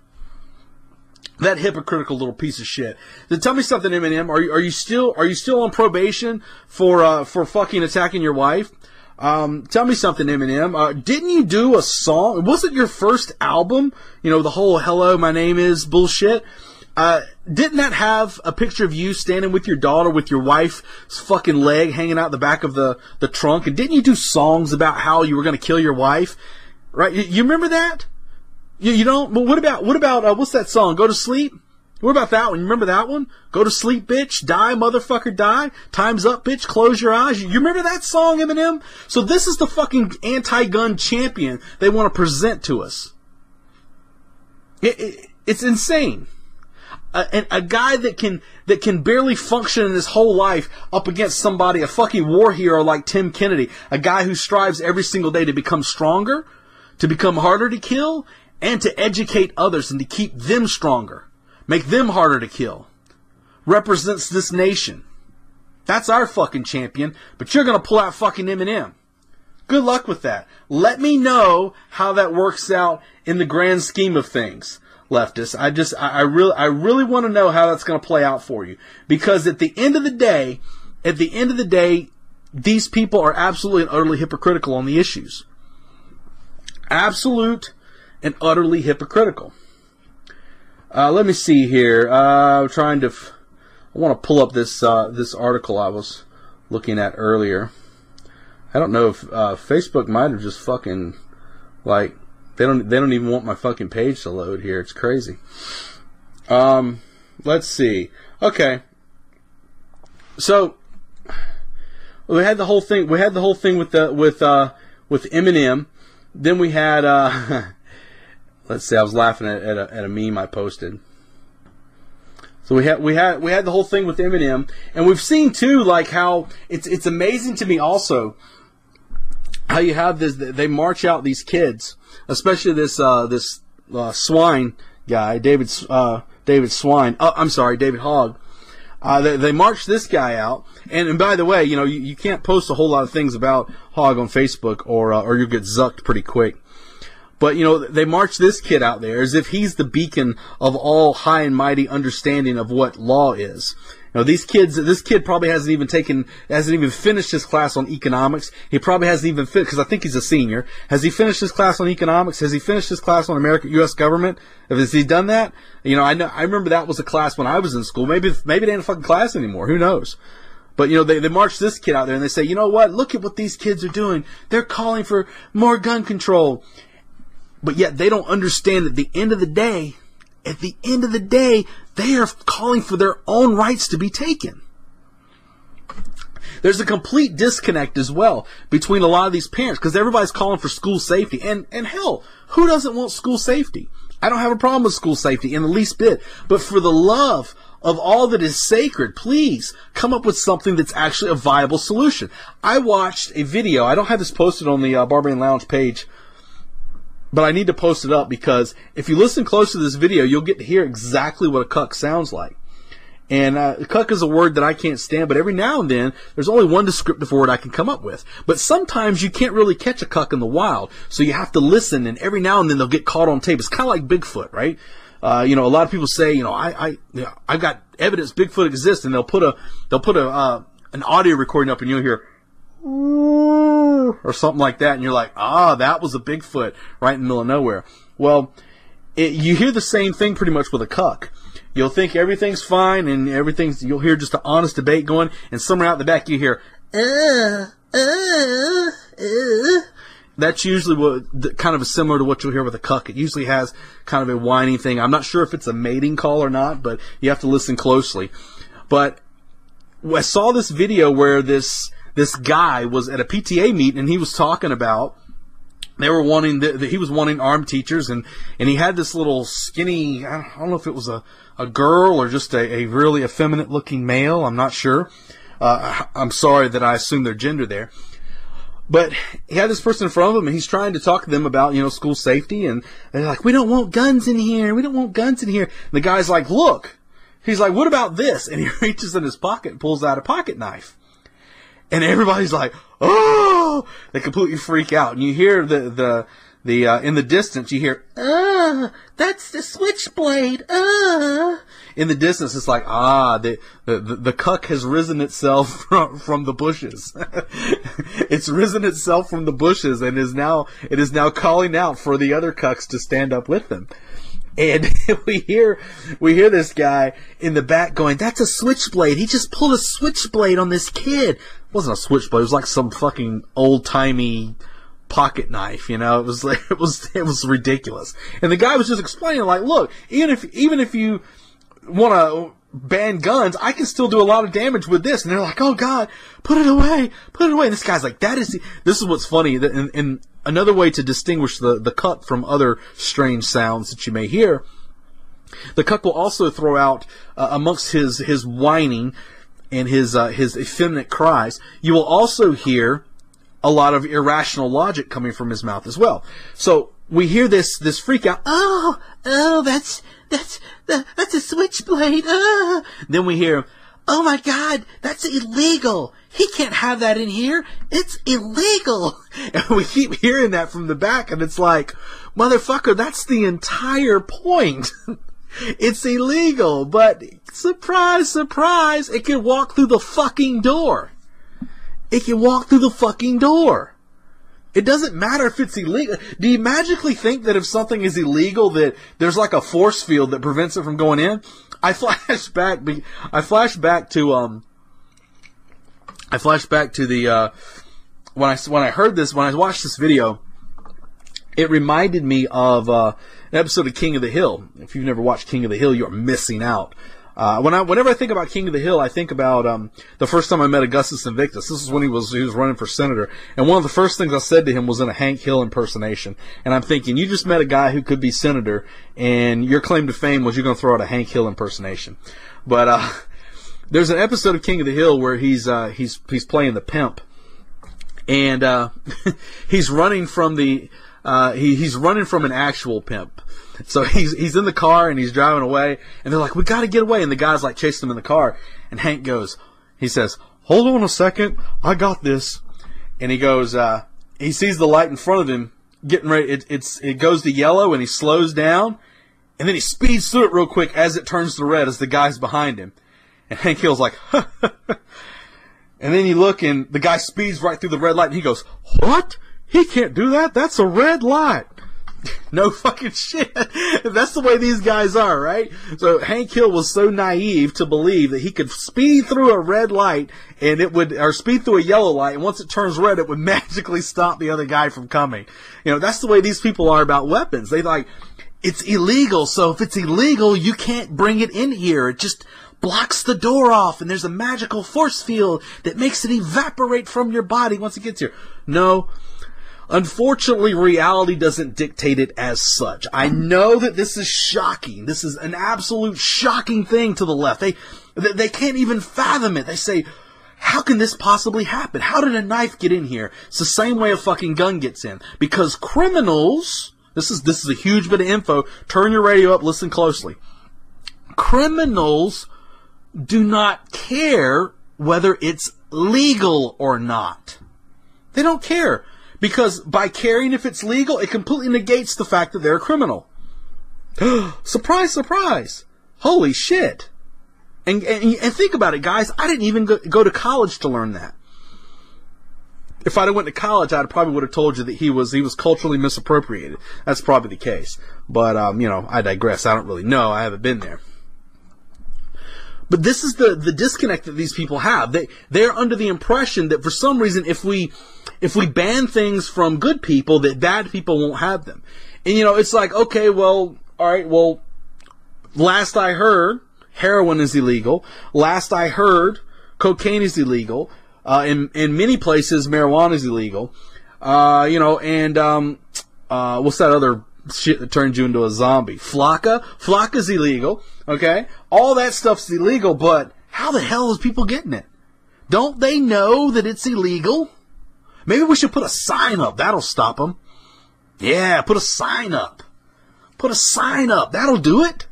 That hypocritical little piece of shit. Then tell me something, Eminem. Are you still on probation for fucking attacking your wife? Tell me something, Eminem. Didn't you do a song? Was it your first album? You know, the whole "Hello, my name is" bullshit. Didn't that have a picture of you standing with your daughter with your wife's fucking leg hanging out the back of the trunk? And didn't you do songs about how you were going to kill your wife? Right? You remember that? You don't? But what about what's that song? Go to Sleep? What about that one? You remember that one? Go to sleep, bitch. Die, motherfucker, die. Time's up, bitch. Close your eyes. You remember that song, Eminem? So this is the fucking anti-gun champion they want to present to us. It's insane. A guy that can barely function in his whole life up against somebody, a fucking war hero like Tim Kennedy, a guy who strives every single day to become stronger, to become harder to kill, and to educate others and to keep them stronger, make them harder to kill, represents this nation. That's our fucking champion, but you're gonna pull out fucking Eminem. Good luck with that. Let me know how that works out in the grand scheme of things. Leftists, I really want to know how that's going to play out for you, because at the end of the day, these people are absolutely and utterly hypocritical on the issues. Absolute and utterly hypocritical. Let me see here. I want to pull up this article I was looking at earlier. I don't know if Facebook might have just fucking like. They don't even want my fucking page to load here. It's crazy. Let's see. Okay. So we had the whole thing. We had the whole thing with Eminem. Then we had let's see. I was laughing at a meme I posted. So we had the whole thing with Eminem, and we've seen too like how it's amazing to me also how you have this. They march out these kids. Especially this Swine guy, David Swine. I'm sorry, David Hogg. They marched this guy out, and by the way, you can't post a whole lot of things about Hogg on Facebook, or you'll get zucked pretty quick. But they marched this kid out there as if he's the beacon of all high and mighty understanding of what law is. This kid probably hasn't even finished his class on economics. He probably hasn't even finished, because I think he's a senior. Has he finished his class on economics? Has he finished his class on U.S. government? Has he done that? I remember that was a class when I was in school. Maybe they ain't a fucking class anymore. Who knows? But, they march this kid out there and they say, you know what? Look at what these kids are doing. They're calling for more gun control. But yet they don't understand at the end of the day, they are calling for their own rights to be taken. There's a complete disconnect as well between a lot of these parents, because everybody's calling for school safety. And hell, who doesn't want school safety? I don't have a problem with school safety in the least bit. But for the love of all that is sacred, please come up with something that's actually a viable solution. I watched a video. I don't have this posted on the Barbarian Lounge page, but I need to post it up, because if you listen close to this video, you'll get to hear exactly what a cuck sounds like. And cuck is a word that I can't stand, but every now and then, there's only one descriptive word I can come up with. But sometimes you can't really catch a cuck in the wild, so you have to listen, and every now and then they'll get caught on tape. It's kind of like Bigfoot, right? A lot of people say, I've got evidence Bigfoot exists, and they'll put an audio recording up, and you'll hear or something like that, and you're like, that was a Bigfoot right in the middle of nowhere. Well, you hear the same thing pretty much with a cuck. You'll think everything's fine, and you'll hear just an honest debate going, and somewhere out the back you hear, That's usually kind of similar to what you'll hear with a cuck. It usually has kind of a whining thing. I'm not sure if it's a mating call or not, but you have to listen closely. But I saw this video where this guy was at a PTA meeting, and he was talking about he was wanting armed teachers, and he had this little skinny, I don't know if it was a girl or just a really effeminate looking male. I'm not sure. I'm sorry that I assumed their gender there. But he had this person in front of him, and he's trying to talk to them about, school safety, and they're like, we don't want guns in here. We don't want guns in here. And the guy's like, look. He's like, what about this? And he reaches in his pocket and pulls out a pocket knife. And everybody's like, oh! They completely freak out. And you hear the in the distance, you hear, that's the switchblade, In the distance, it's like, the cuck has risen itself from the bushes. It's risen itself from the bushes and it is now calling out for the other cucks to stand up with them. And we hear this guy in the back going, that's a switchblade. He just pulled a switchblade on this kid. It wasn't a switchblade. It was like some fucking old-timey pocket knife, It was ridiculous. And the guy was just explaining, like, look, even if you want to ban guns, I can still do a lot of damage with this. And they're like, oh God, put it away, put it away. And this guy's like, this is what's funny. And another way to distinguish the cuck from other strange sounds that you may hear, the cuck will also throw out, amongst his whining and his effeminate cries, you will also hear a lot of irrational logic coming from his mouth as well. So we hear this freak out. Oh, that's a switchblade. Then we hear, oh my God, that's illegal. He can't have that in here. It's illegal. And we keep hearing that from the back, and it's like, motherfucker, that's the entire point. It's illegal, but surprise, surprise, it can walk through the fucking door. It can walk through the fucking door. It doesn't matter if it's illegal. Do you magically think that if something is illegal that there's like a force field that prevents it from going in? I flash back to the when I heard this, when I watched this video, it reminded me of an episode of King of the Hill. If you've never watched King of the Hill, you're missing out. Whenever I think about King of the Hill, I think about the first time I met Augustus Invictus. This is when he was running for senator, and one of the first things I said to him was in a Hank Hill impersonation. And I'm thinking, you just met a guy who could be senator, and your claim to fame was you're going to throw out a Hank Hill impersonation. But there's an episode of King of the Hill where he's playing the pimp, and he's running from he's running from an actual pimp. So he's in the car and he's driving away, and they're like, we gotta get away, and the guy's like chasing him in the car, and Hank he says, hold on a second, I got this. And he goes, he sees the light in front of him getting ready, it goes to yellow, and he slows down, and then he speeds through it real quick as it turns to red as the guy's behind him. And Hank Hill's like, and then you look, and the guy speeds right through the red light, and he goes, what? He can't do that? That's a red light. No fucking shit. That's the way these guys are, right? So Hank Hill was so naive to believe that he could speed through a red light and or speed through a yellow light, and once it turns red, it would magically stop the other guy from coming. That's the way these people are about weapons. They like, it's illegal, so if it's illegal, you can't bring it in here. It just blocks the door off, and there's a magical force field that makes it evaporate from your body once it gets here. No. Unfortunately, reality doesn't dictate it as such. I know that this is shocking. This is an absolute shocking thing to the left. They can't even fathom it. They say, how can this possibly happen? How did a knife get in here? It's the same way a fucking gun gets in. Because criminals, this is a huge bit of info. Turn your radio up, listen closely. Criminals do not care whether it's legal or not. They don't care. Because by caring if it's legal, it completely negates the fact that they're a criminal. Surprise, surprise. Holy shit. And think about it, guys. I didn't even go to college to learn that. If I'd have went to college, I probably would have told you that he was culturally misappropriated. That's probably the case. But, I digress. I don't really know. I haven't been there. But this is the disconnect that these people have. They're under the impression that for some reason, if we ban things from good people, that bad people won't have them. And it's like, okay, well, alright, well, last I heard, heroin is illegal. Last I heard, cocaine is illegal. In many places, marijuana is illegal. What's that other shit that turns you into a zombie? Flocka's illegal. Okay? All that stuff's illegal, but how the hell is people getting it? Don't they know that it's illegal? Maybe we should put a sign up. That'll stop them. Yeah, put a sign up. Put a sign up. That'll do it.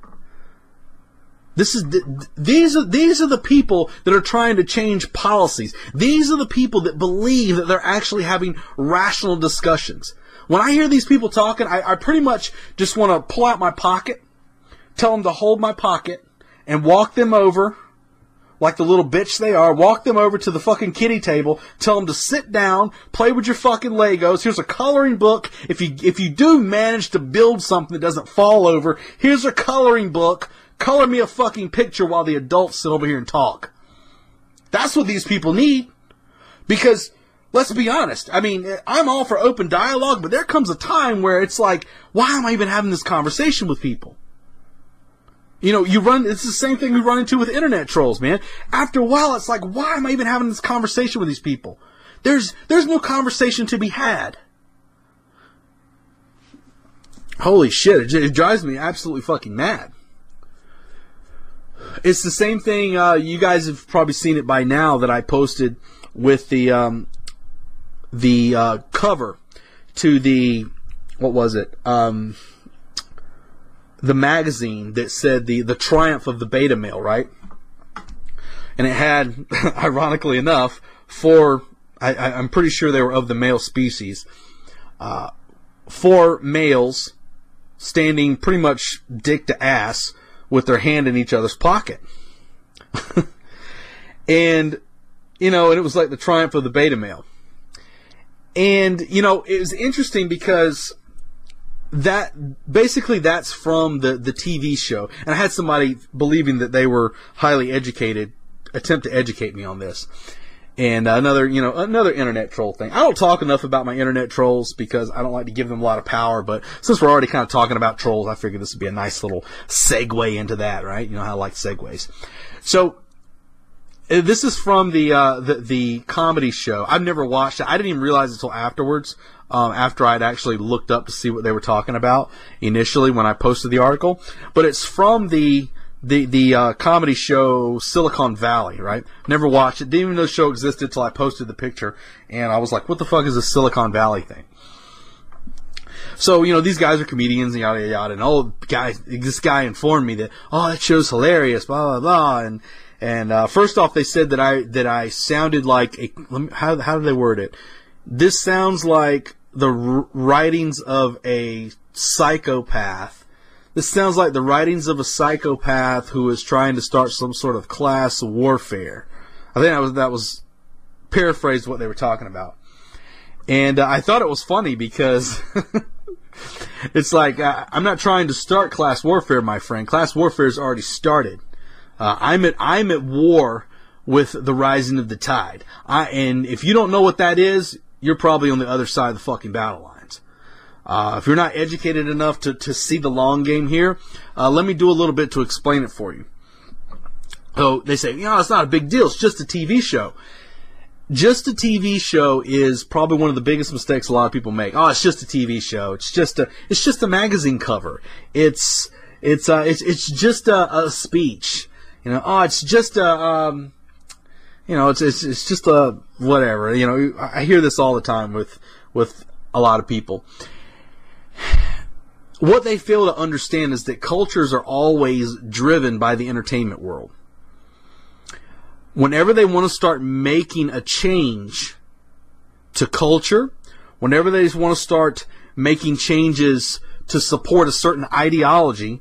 These are the people that are trying to change policies. These are the people that believe that they're actually having rational discussions. When I hear these people talking, I pretty much just want to pull out my pocket, tell them to hold my pocket, and walk them over, like the little bitch they are, walk them over to the fucking kiddie table, tell them to sit down, play with your fucking Legos, here's a coloring book, if you do manage to build something that doesn't fall over, here's a coloring book, color me a fucking picture while the adults sit over here and talk. That's what these people need. Because, let's be honest, I mean, I'm all for open dialogue, but there comes a time where it's like, why am I even having this conversation with people? You know, it's the same thing we run into with internet trolls, man. After a while, it's like, why am I even having this conversation with these people? There's no conversation to be had. Holy shit, it drives me absolutely fucking mad. It's the same thing, you guys have probably seen it by now, that I posted with the cover to the, what was it, the magazine that said the triumph of the beta male, right? And it had, ironically enough, I'm pretty sure they were of the male species, 4 males standing pretty much dick to ass with their hand in each other's pocket. And, you know, and it was like the triumph of the beta male. And, you know, it was interesting because that's from the TV show. And I had somebody believing that they were highly educated attempt to educate me on this. And another internet troll thing. I don't talk enough about my internet trolls because I don't like to give them a lot of power, but since we're already kind of talking about trolls, I figured this would be a nice little segue into that, right? You know how I like segues. So, this is from the comedy show. I've never watched it. I didn't even realize it until afterwards, after I'd actually looked up to see what they were talking about initially when I posted the article. But it's from the comedy show Silicon Valley, right? Never watched it. Didn't even know the show existed until I posted the picture, and I was like, what the fuck is this Silicon Valley thing? So, you know, these guys are comedians and yada, yada, yada, and this guy informed me that, that show's hilarious, blah, blah, blah, and first off, they said that I sounded like how did they word it? This sounds like the writings of a psychopath. This sounds like the writings of a psychopath who is trying to start some sort of class warfare. I think that was paraphrased what they were talking about. And I thought it was funny because it's like, I'm not trying to start class warfare, my friend. Class warfare has already started. I'm at war with the rising of the tide. And if you don't know what that is, you're probably on the other side of the fucking battle lines. If you're not educated enough to see the long game here, let me do a little bit to explain it for you. So they say, it's not a big deal. It's just a TV show. Just a TV show is probably one of the biggest mistakes a lot of people make. It's just a TV show. It's just a magazine cover. It's just a speech. It's just a, it's just a whatever. I hear this all the time with a lot of people. What they fail to understand is that cultures are always driven by the entertainment world. Whenever they want to start making a change to culture, whenever they want to start making changes to support a certain ideology,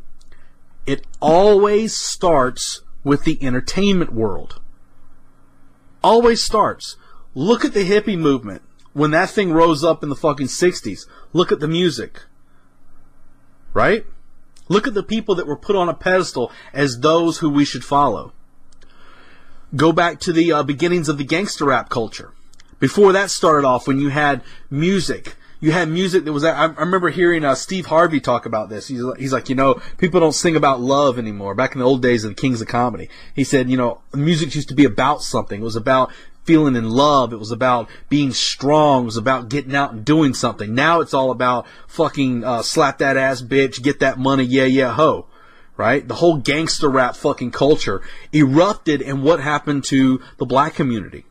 it always starts with the entertainment world. Always starts. Look at the hippie movement. When that thing rose up in the fucking 60s, look at the music. Right? Look at the people that were put on a pedestal as those who we should follow. Go back to the beginnings of the gangster rap culture. Before that started off, when you had music that was... I remember hearing Steve Harvey talk about this. He's like, people don't sing about love anymore. Back in the old days of the Kings of Comedy. He said, music used to be about something. It was about feeling in love. It was about being strong. It was about getting out and doing something. Now it's all about fucking slap that ass bitch, get that money, yeah, ho. Right? The whole gangster rap fucking culture erupted, and what happened to the black community?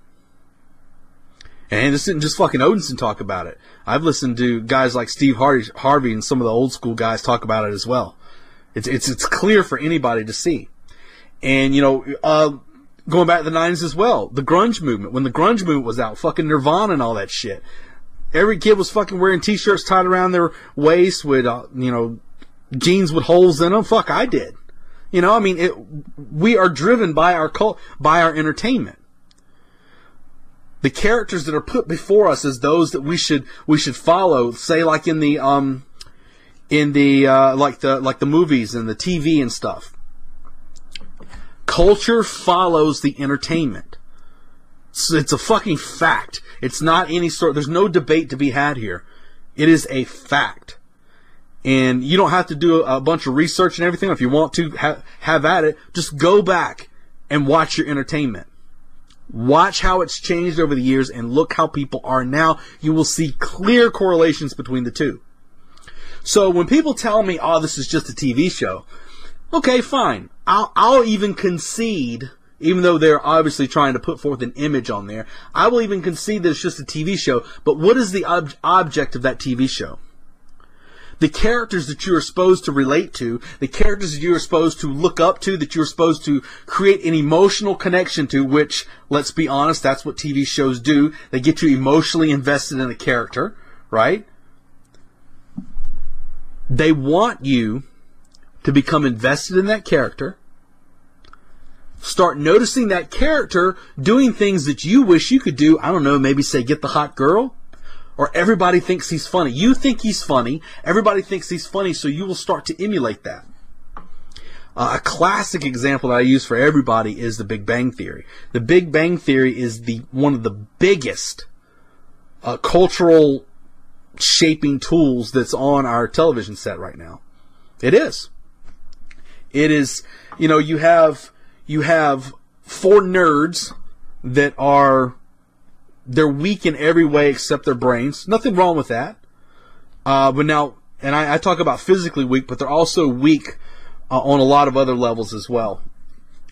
And this didn't just fucking Odinson talk about it. I've listened to guys like Steve Harvey and some of the old school guys talk about it as well. It's clear for anybody to see. And, going back to the 90s as well, the grunge movement. When the grunge movement was out, fucking Nirvana and all that shit. Every kid was fucking wearing t-shirts tied around their waist with, jeans with holes in them. Fuck, I did. We are driven by our entertainment. The characters that are put before us as those that we should follow, say like in the movies and the TV and stuff. Culture follows the entertainment. So it's a fucking fact. It's not any sort. There's no debate to be had here. It is a fact. And you don't have to do a bunch of research and everything. If you want to have at it, just go back and watch your entertainment. Watch how it's changed over the years and look how people are now. You will see clear correlations between the two. So when people tell me, oh, this is just a TV show, okay, fine. I'll even concede, even though they're obviously trying to put forth an image on there, I will even concede that it's just a TV show. But what is the object of that TV show? The characters that you are supposed to relate to, the characters that you are supposed to look up to, that you're supposed to create an emotional connection to, which, let's be honest, that's what TV shows do. They get you emotionally invested in a character, right? They want you to become invested in that character, start noticing that character doing things that you wish you could do. I don't know, maybe say get the hot girl. Or everybody thinks he's funny. You think he's funny. Everybody thinks he's funny, so you will start to emulate that. A classic example that I use for everybody is the Big Bang Theory. The Big Bang Theory is one of the biggest cultural shaping tools that's on our television set right now. It is. It is, you have 4 nerds that are... They're weak in every way except their brains. Nothing wrong with that. But now, and I talk about physically weak, but they're also weak on a lot of other levels as well.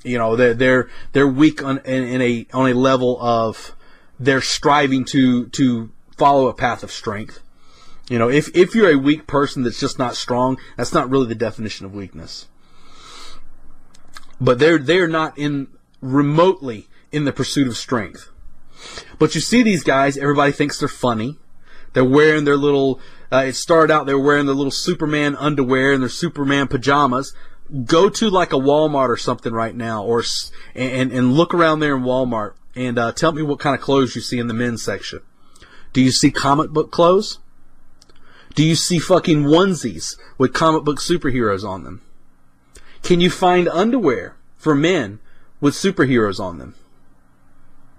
They're weak on a level of they're striving to follow a path of strength. If you're a weak person that's just not strong, that's not really the definition of weakness. But they're not remotely in the pursuit of strength. But you see these guys, everybody thinks they're funny. They're wearing their little, it started out they were wearing their little Superman underwear and their Superman pajamas. Go to like a Walmart or something right now, and look around there in Walmart and tell me what kind of clothes you see in the men's section. Do you see comic book clothes? Do you see fucking onesies with comic book superheroes on them? Can you find underwear for men with superheroes on them?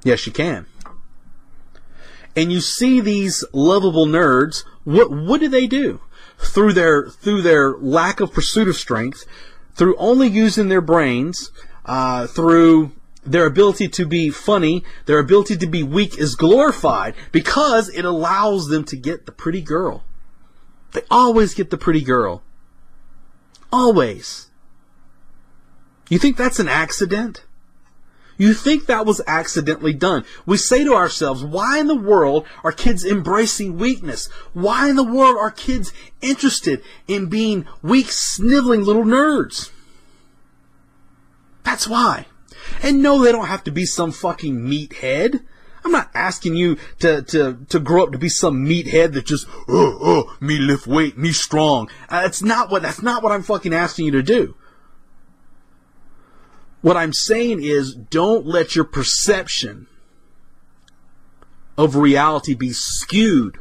Yes, you can. And you see these lovable nerds, what do? Through their lack of pursuit of strength, through only using their brains, through their ability to be funny, their ability to be weak is glorified because it allows them to get the pretty girl. They always get the pretty girl. Always. You think that's an accident? You think that was accidentally done. We say to ourselves, why in the world are kids embracing weakness? Why in the world are kids interested in being weak, sniveling little nerds? That's why. And no, they don't have to be some fucking meathead. I'm not asking you to grow up to be some meathead that just, me lift weight, me strong. That's not what I'm fucking asking you to do. What I'm saying is, don't let your perception of reality be skewed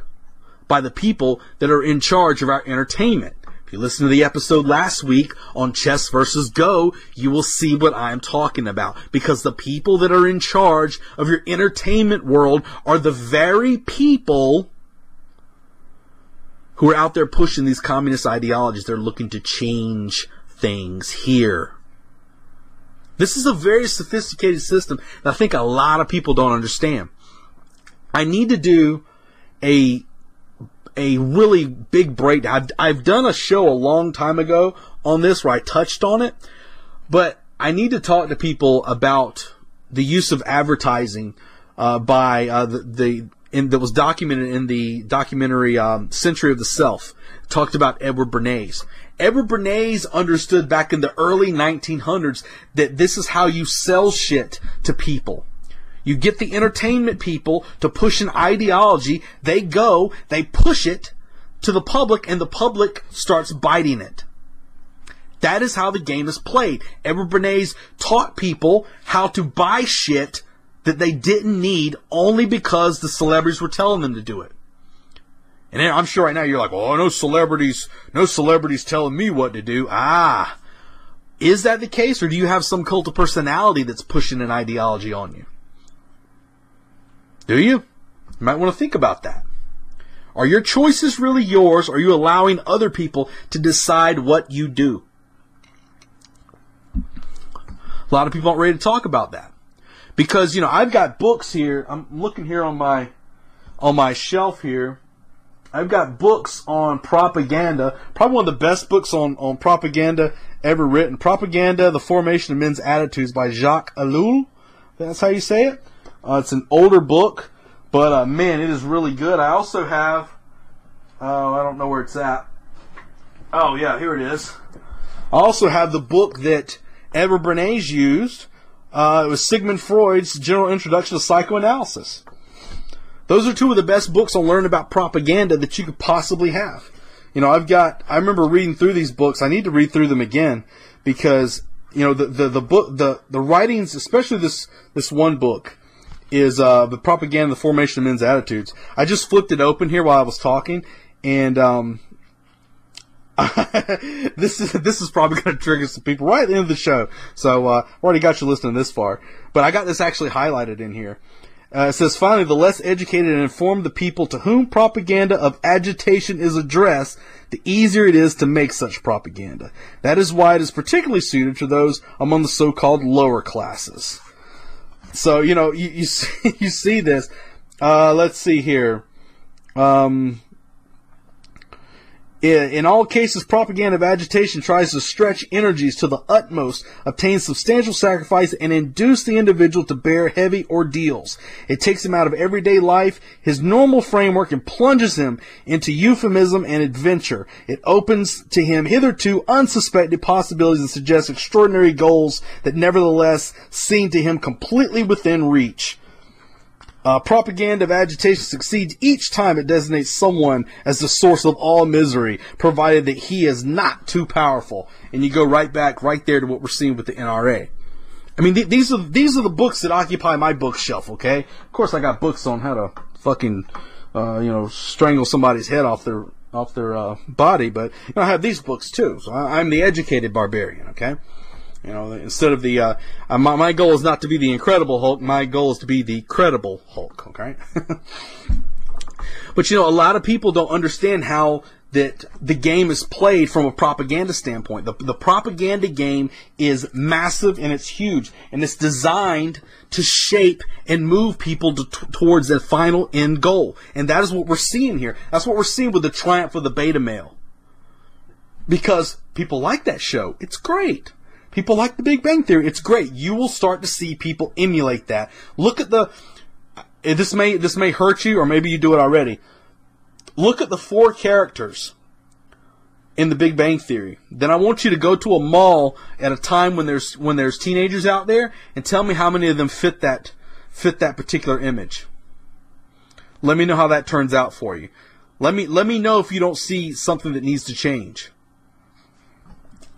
by the people that are in charge of our entertainment. If you listen to the episode last week on Chess versus Go, you will see what I'm talking about. Because the people that are in charge of your entertainment world are the very people who are out there pushing these communist ideologies. They're looking to change things here. This is a very sophisticated system that I think a lot of people don't understand. I need to do a really big breakdown. I've done a show a long time ago on this where I touched on it, but I need to talk to people about the use of advertising by that was documented in the documentary Century of the Self. Talked about Edward Bernays. Edward Bernays understood back in the early 1900s that this is how you sell shit to people. You get the entertainment people to push an ideology. They push it to the public, and the public starts biting it. That is how the game is played. Edward Bernays taught people how to buy shit that they didn't need only because the celebrities were telling them to do it. And I'm sure right now you're like, oh, no celebrities telling me what to do. Is that the case, or do you have some cult of personality that's pushing an ideology on you? Do you? You might want to think about that. Are your choices really yours? Or are you allowing other people to decide what you do? A lot of people aren't ready to talk about that. Because, you know, I've got books here. I'm looking here on my shelf here. I've got books on propaganda. Probably one of the best books on propaganda ever written. Propaganda, The Formation of Men's Attitudes by Jacques Ellul. That's how you say it. It's an older book, but man, it is really good. I also have, I don't know where it's at. Oh yeah, here it is. I also have the book that Edward Bernays used. It was Sigmund Freud's General Introduction to Psychoanalysis. Those are two of the best books on learning about propaganda that you could possibly have. You know, I remember reading through these books. I need to read through them again because, you know, the writings, especially this one book, is the Propaganda, The Formation of Men's Attitudes. I just flipped it open here while I was talking, and this is probably going to trigger some people right at the end of the show. So I've already got you listening this far, but I got this actually highlighted in here. It says, finally, the less educated and informed the people to whom propaganda of agitation is addressed, the easier it is to make such propaganda. That is why it is particularly suited to those among the so-called lower classes. So, you know, you see this. Let's see here. In all cases, propaganda of agitation tries to stretch energies to the utmost, obtain substantial sacrifice, and induce the individual to bear heavy ordeals. It takes him out of everyday life, his normal framework, and plunges him into euphemism and adventure. It opens to him hitherto unsuspected possibilities and suggests extraordinary goals that nevertheless seem to him completely within reach. Propaganda of agitation succeeds each time it designates someone as the source of all misery, provided that he is not too powerful. And you go right back, right there to what we're seeing with the NRA. I mean, these are the books that occupy my bookshelf. Okay, of course I got books on how to fucking, strangle somebody's head off their body, but you know, I have these books too. So I'm the educated barbarian. Okay. You know, instead of the, my goal is not to be the Incredible Hulk, my goal is to be the credible Hulk, okay? But, you know, a lot of people don't understand how that the game is played from a propaganda standpoint. The propaganda game is massive and it's huge, and it's designed to shape and move people towards that final end goal. And that is what we're seeing here. That's what we're seeing with the triumph of the beta male. Because people like that show. It's great. People like The Big Bang Theory. It's great. You will start to see people emulate that. Look at this may hurt you, or maybe you do it already. Look at the 4 characters in The Big Bang Theory. Then I want you to go to a mall at a time when there's teenagers out there and tell me how many of them fit that particular image. Let me know how that turns out for you. Let me know if you don't see something that needs to change.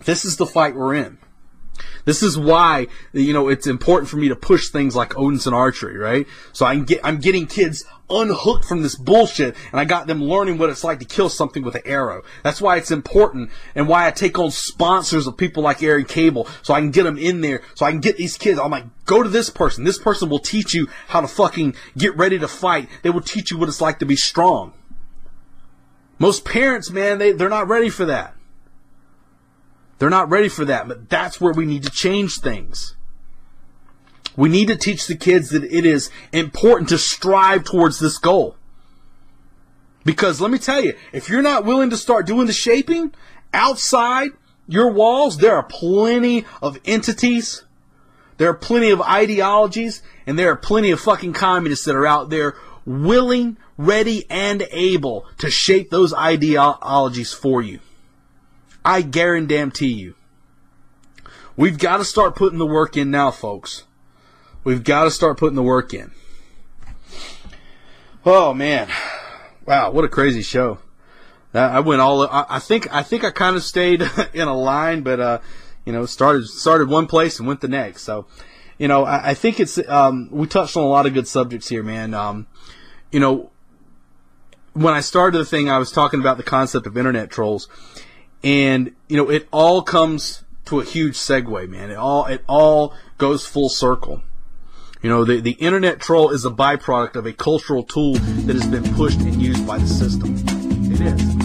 This is the fight we're in. This is why, you know, it's important for me to push things like Odinson archery, right? So I'm getting kids unhooked from this bullshit, and I got them learning what it's like to kill something with an arrow. That's why it's important, and why I take on sponsors of people like Aaron Cable, so I can get them in there, so I can get these kids. I'm like, go to this person. This person will teach you how to fucking get ready to fight. They will teach you what it's like to be strong. Most parents, man, they're not ready for that. They're not ready for that, but that's where we need to change things. We need to teach the kids that it is important to strive towards this goal. Because let me tell you, if you're not willing to start doing the shaping outside your walls, there are plenty of entities, there are plenty of ideologies, and there are plenty of fucking communists that are out there willing, ready, and able to shape those ideologies for you. I guarantee you. We've got to start putting the work in now, folks. We've got to start putting the work in. Oh, man. Wow, what a crazy show. I went all... I think I kind of stayed in a line, but, started one place and went the next. So, you know, I think it's... we touched on a lot of good subjects here, man. When I started the thing, I was talking about the concept of internet trolls. And, you know, it all comes to a huge segue, man. It all goes full circle. You know, the internet troll is a byproduct of a cultural tool that has been pushed and used by the system. It is.